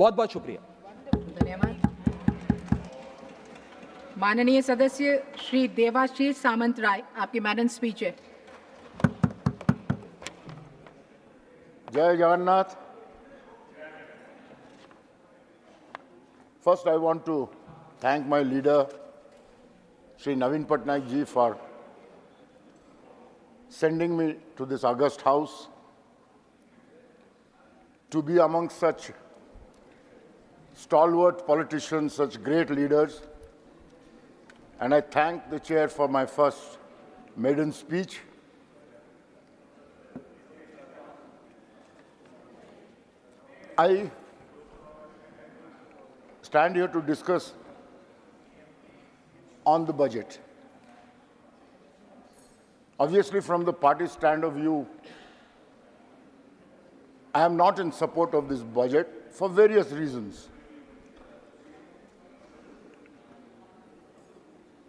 बहुत बहुत शुक्रिया। धन्यवाद। माननीय सदस्य श्री देवाशीष सामंत राय, आपकी मैडम स्पीच है। Jai Jagannath. First, I want to thank my leader, Sri Naveen Patnaik ji, for sending me to this august house to be among such stalwart politicians, such great leaders. And I thank the chair for my first maiden speech. I stand here to discuss on the budget. Obviously, from the party stand of view, I am not in support of this budget for various reasons.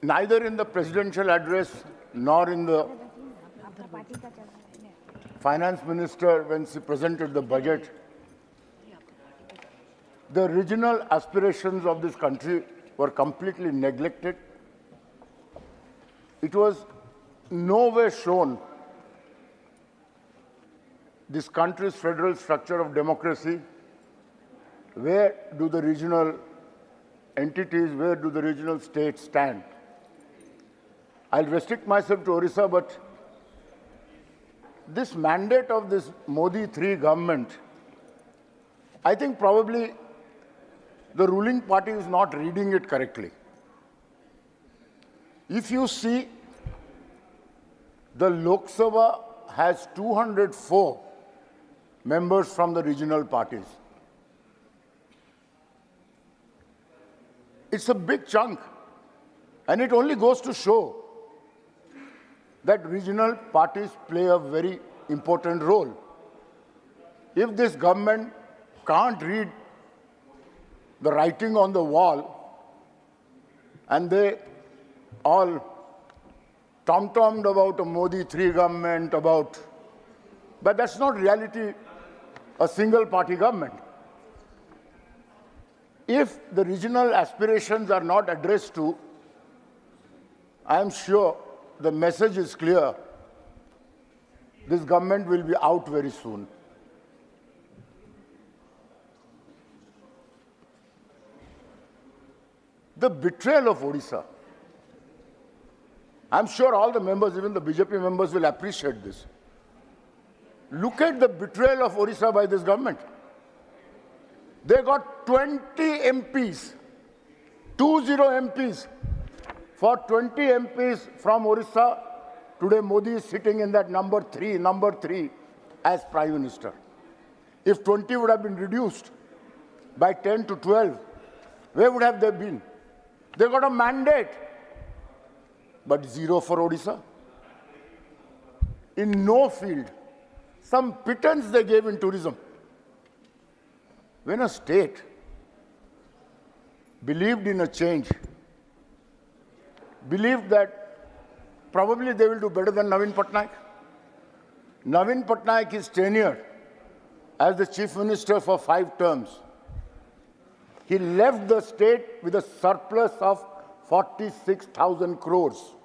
Neither in the presidential address nor in the finance minister when she presented the budget, the regional aspirations of this country were completely neglected. It was nowhere shown this country's federal structure of democracy. Where do the regional entities, where do the regional states stand? I'll restrict myself to Odisha, but this mandate of this Modi 3 government, I think probably the ruling party is not reading it correctly. If you see, the Lok Sabha has 204 members from the regional parties. It's a big chunk, and it only goes to show that regional parties play a very important role. If this government can't read the writing on the wall, and they all tom-tommed about a Modi 3 government, but that's not reality, a single party government. If the regional aspirations are not addressed to, I am sure the message is clear. This government will be out very soon. The betrayal of Odisha. I'm sure all the members, even the BJP members, will appreciate this. Look at the betrayal of Odisha by this government. They got 20 MPs, 20 MPs. For 20 MPs from Odisha, today Modi is sitting in that number three as Prime Minister. If 20 would have been reduced by 10 to 12, where would have they been? They got a mandate, but zero for Odisha. In no field, some pittance they gave in tourism. When a state believed in a change, believed that probably they will do better than Naveen Patnaik. Naveen Patnaik is tenured as the Chief Minister for 5 terms. He left the state with a surplus of 46,000 crores.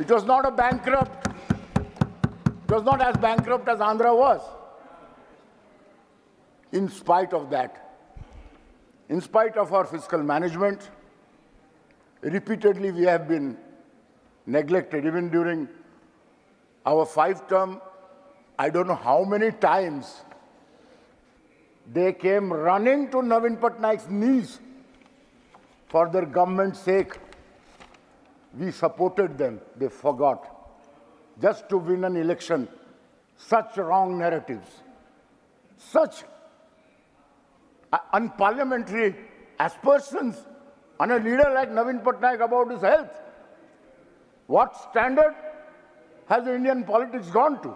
It was not a bankrupt. It was not as bankrupt as Andhra was. In spite of that, in spite of our fiscal management, repeatedly we have been neglected. Even during our 5 term, I don't know how many times they came running to Naveen Patnaik's knees for their government's sake. We supported them. They forgot. Just to win an election, such wrong narratives, such unparliamentary aspersions on a leader like Naveen Patnaik about his health. What standard has the Indian politics gone to?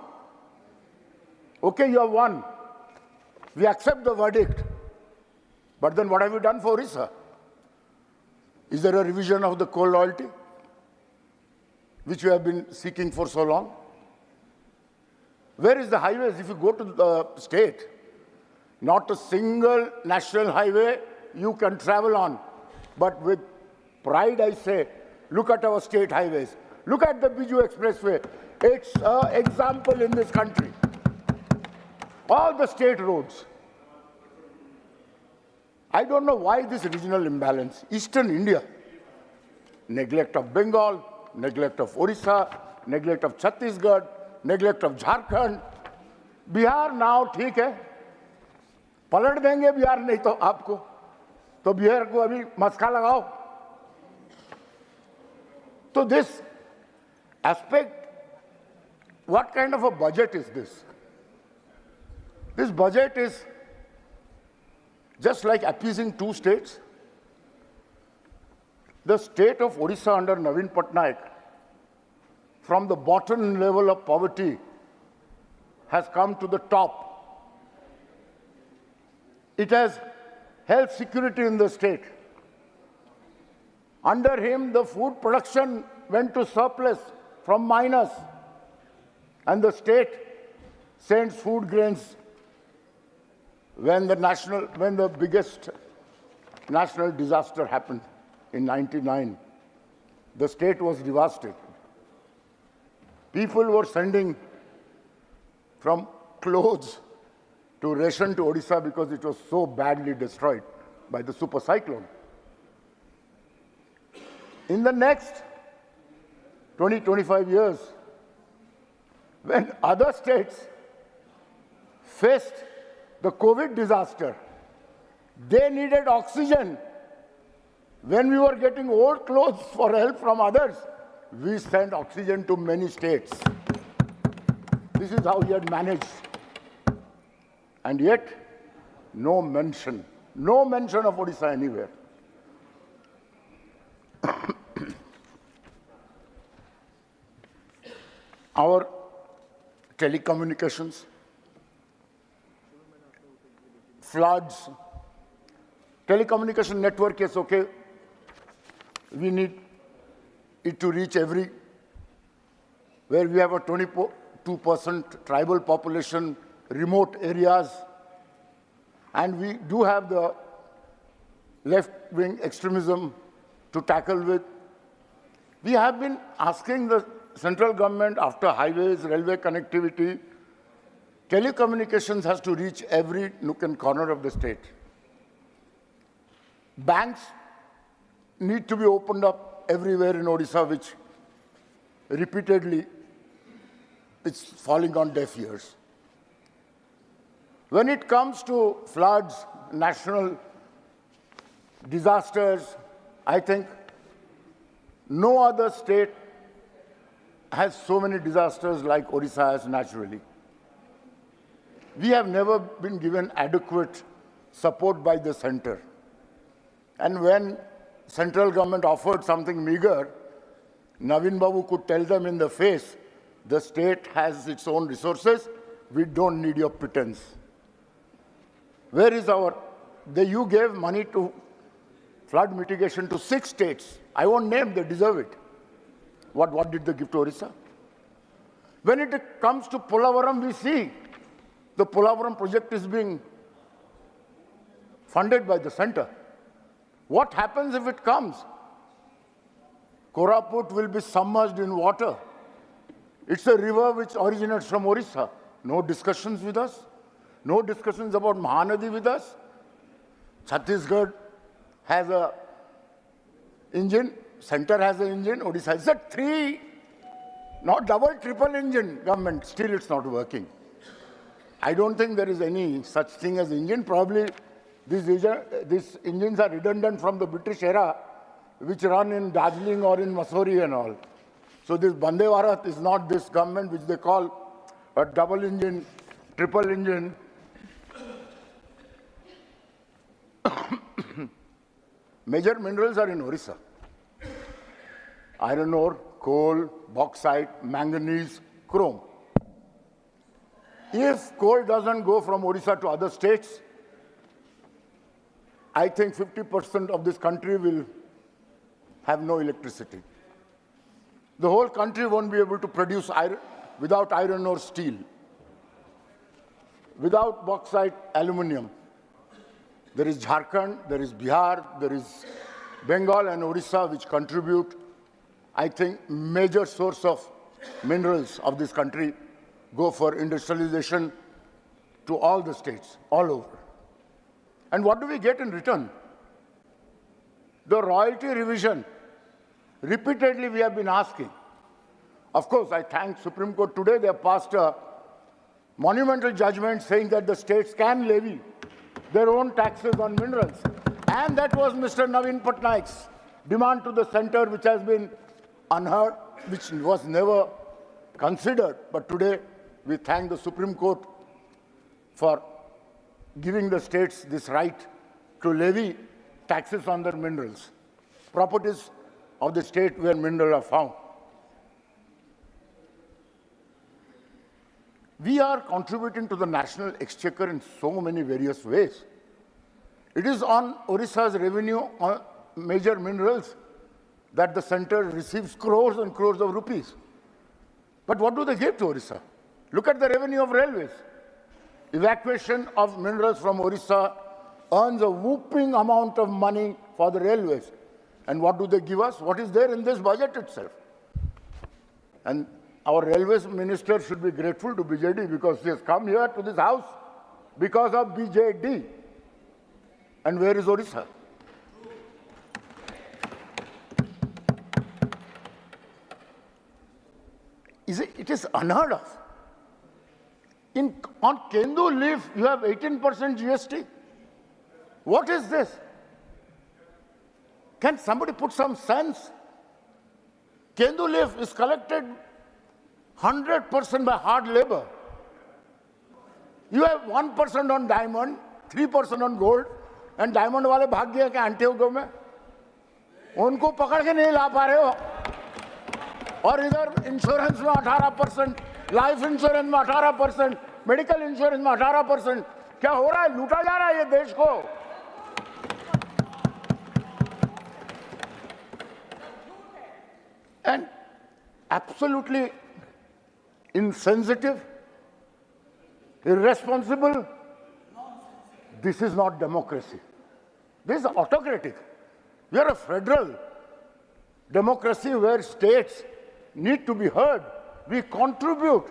Okay, you have won. We accept the verdict. But then what have you done for Odisha? Is there a revision of the coal royalty, which we have been seeking for so long? Where is the highways? If you go to the state, Not a single national highway you can travel on. But with pride, I say, look at our state highways. Look at the Biju Expressway. It's an example in this country. All the state roads. I don't know why this regional imbalance. Eastern India, neglect of Bengal, neglect of Odisha, neglect of Chhattisgarh, neglect of Jharkhand. Bihar now, ठीक है, पलट देंगे बिहार नहीं तो आपको, तो बिहार को अभी मस्का लगाओ. So this aspect, what kind of a budget is this? This budget is just like appeasing two states. The state of Odisha under Navin Patnaik, from the bottom level of poverty, has come to the top. It has health security in the state. Under him, the food production went to surplus from minus, and the state sends food grains when the biggest national disaster happened in '99. The state was devastated. People were sending from clothes to ration to Odisha because it was so badly destroyed by the super cyclone. In the next 20-25 years, when other states faced the COVID disaster, they needed oxygen. When we were getting old clothes for help from others, we sent oxygen to many states. This is how he had managed. And yet, no mention of Odisha anywhere. Our telecommunications, floods, telecommunication network is okay. We need it to reach where we have a 22% tribal population, remote areas, and we do have the left-wing extremism to tackle with. We have been asking the central government, after highways, railway connectivity, telecommunications has to reach every nook and corner of the state. Banks need to be opened up everywhere in Odisha, which repeatedly it's falling on deaf ears. When it comes to floods, national disasters, I think no other state has so many disasters like Odisha has naturally. We have never been given adequate support by the center. And when central government offered something meager, Navin Babu could tell them in the face, the state has its own resources, we don't need your pittance. Where is you gave money to flood mitigation to 6 states. I won't name, they deserve it. What did they give to Odisha? When it comes to Polavaram, we see the Polavaram project is being funded by the center. What happens if it comes? Koraput will be submerged in water. It's a river which originates from Odisha. No discussions with us. No discussions about Mahanadi with us. Chhattisgarh has an engine. Center has an engine. Odisha is a 3, not double, triple engine government. Still it's not working. I don't think there is any such thing as engine. Probably these engines are redundant from the British era, which run in Darjeeling or in Mussoorie and all. So this Vande Bharat is not this government which they call a double engine, triple engine. Major minerals are in Odisha. Iron ore, coal, bauxite, manganese, chrome. If coal doesn't go from Odisha to other states, I think 50% of this country will have no electricity. The whole country won't be able to produce iron without iron ore, steel, without bauxite, aluminium. There is Jharkhand, there is Bihar, there is Bengal and Odisha, which contribute, I think, major source of minerals of this country, go for industrialization to all the states, all over. And what do we get in return? The royalty revision. Repeatedly we have been asking. Of course, I thank Supreme Court today. They have passed a monumental judgment saying that the states can levy their own taxes on minerals. And that was Mr. Naveen Patnaik's demand to the center, which has been unheard, which was never considered. But today, we thank the Supreme Court for giving the states this right to levy taxes on their minerals, properties of the state where minerals are found. We are contributing to the national exchequer in so many various ways. It is on Odisha's revenue on major minerals that the center receives crores and crores of rupees. But what do they give to Odisha? Look at the revenue of railways. Evacuation of minerals from Odisha earns a whooping amount of money for the railways. And what do they give us? What is there in this budget itself? And our railways minister should be grateful to BJD because he has come here to this house because of BJD. And where is Odisha? It is unheard of. On Kendu leaf, you have 18% GST. What is this? Can somebody put some sense? Kendu leaf is collected 100% by hard labor. You have 1% on diamond, 3% on gold, and diamond वाले भाग गए क्या एंटीओगो में? उनको पकड़ के नहीं ला पा रहे हो. और इधर इंश्योरेंस में 18%, लाइफ इंश्योरेंस में 18%, मेडिकल इंश्योरेंस में 18%. क्या हो रहा है? लूटा जा रहा है ये देश को. And absolutely insensitive, irresponsible. This is not democracy. This is autocratic. We are a federal democracy where states need to be heard. We contribute.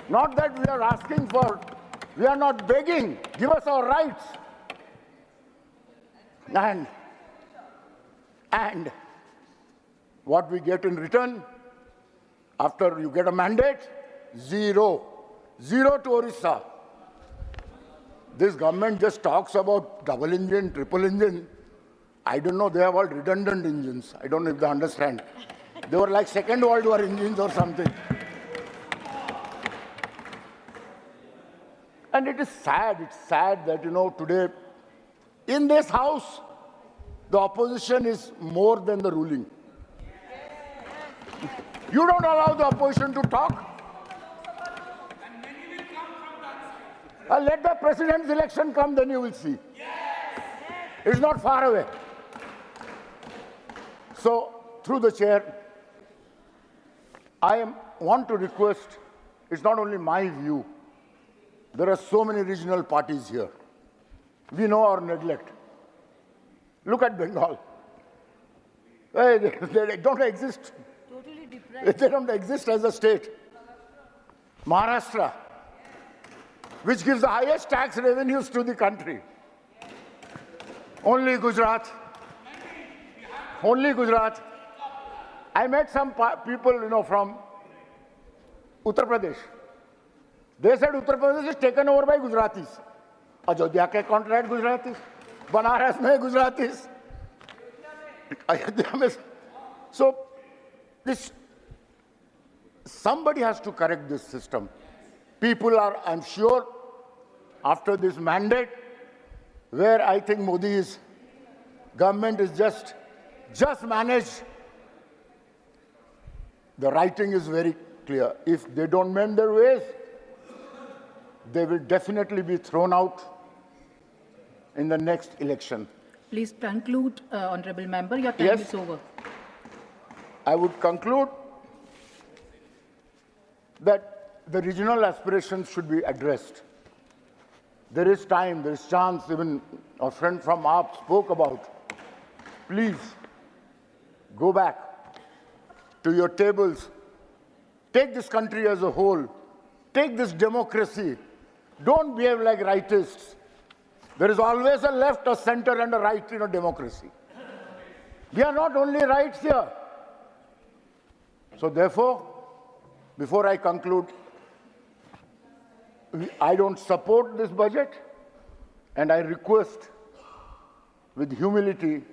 Not that we are asking for, we are not begging. Give us our rights. And what we get in return, after you get a mandate, zero. Zero to Odisha. This government just talks about double engine, triple engine. I don't know, they have all redundant engines. I don't know if they understand. They were like Second World War engines or something. And it's sad that, today, in this house, the opposition is more than the ruling. You don't allow the opposition to talk. Let the president's election come, then you will see. It's not far away. So, through the chair, I want to request, it's not only my view, there are so many regional parties here. We know our neglect. Look at Bengal. They don't exist. Totally deprived. They don't exist as a state. Maharashtra, which gives the highest tax revenues to the country. Only Gujarat. Only Gujarat. I met some people, from Uttar Pradesh. They said Uttar Pradesh is taken over by Gujaratis. Ajodhya ke contract Gujaratis. Banaras mein Gujaratis. Ayodhya mein. So, somebody has to correct this system. People are, I'm sure, after this mandate, where I think Modi's government is just managed, the writing is very clear. If they don't mend their ways, they will definitely be thrown out in the next election. Please conclude, Honorable Member. Your time is over. I would conclude that the regional aspirations should be addressed. There is time, there is chance, even a friend from AAP spoke about. Please, go back to your tables. Take this country as a whole. Take this democracy. Don't behave like rightists. There is always a left, a center, and a right in a democracy. We are not only rights here. So therefore, before I conclude, I don't support this budget, and I request with humility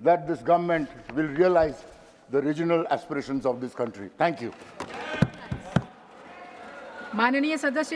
that this government will realize the regional aspirations of this country. Thank you. माननीय सदस्य